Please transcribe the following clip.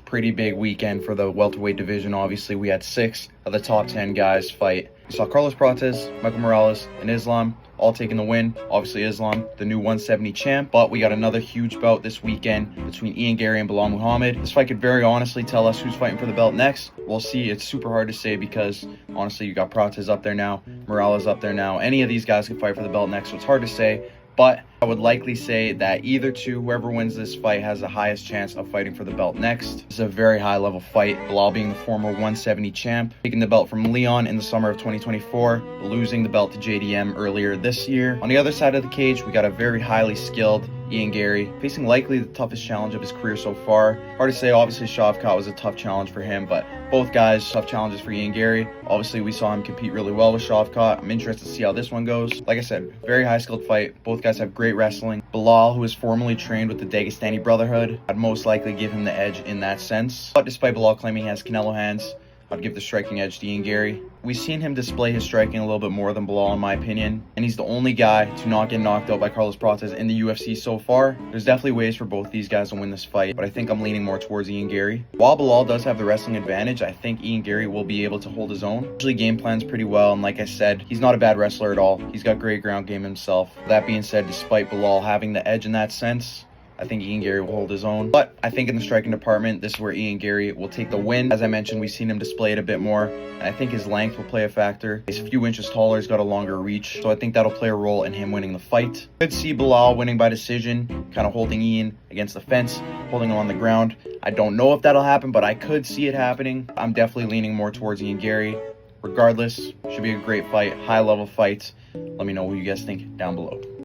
pretty big weekend for the welterweight division. Obviously, we had 6 of the top 10 guys fight. We saw Carlos Prates, Michael Morales, and Islam all taking the win. Obviously, Islam, the new 170 champ. But we got another huge bout this weekend between Ian Garry and Belal Muhammad. This fight could very honestly tell us who's fighting for the belt next. We'll see. It's super hard to say because, honestly, you got Prates up there now, Morales up there now. Any of these guys could fight for the belt next, so it's hard to say. But I would likely say that either two, whoever wins this fight, has the highest chance of fighting for the belt next. It's a very high-level fight. Belal being the former 170 champ, taking the belt from Leon in the summer of 2024, losing the belt to JDM earlier this year. On the other side of the cage, we got a very highly skilled Ian Garry, facing likely the toughest challenge of his career so far. Hard to say, obviously Shavkat was a tough challenge for him, but both guys, tough challenges for Ian Garry. Obviously, we saw him compete really well with Shavkat. I'm interested to see how this one goes. Like I said, very high-skilled fight. Both guys have great wrestling. Belal, who is formerly trained with the Dagestani Brotherhood, I'd most likely give him the edge in that sense. But despite Belal claiming he has Canelo hands, I'd give the striking edge to Ian Garry. We've seen him display his striking a little bit more than Belal in my opinion, and he's the only guy to not get knocked out by Carlos Prates in the UFC so far. There's definitely ways for both these guys to win this fight, but I think I'm leaning more towards Ian Garry. While Belal does have the wrestling advantage, I think Ian Garry will be able to hold his own. Usually game plans pretty well, and like I said, he's not a bad wrestler at all. He's got great ground game himself. That being said, despite Belal having the edge in that sense, I think Ian Garry will hold his own. But I think in the striking department, this is where Ian Garry will take the win. As I mentioned, we've seen him display it a bit more. And I think his length will play a factor. He's a few inches taller, he's got a longer reach. So I think that'll play a role in him winning the fight. Could see Belal winning by decision, kind of holding Ian against the fence, holding him on the ground. I don't know if that'll happen, but I could see it happening. I'm definitely leaning more towards Ian Garry. Regardless, should be a great fight, high-level fight. Let me know what you guys think down below.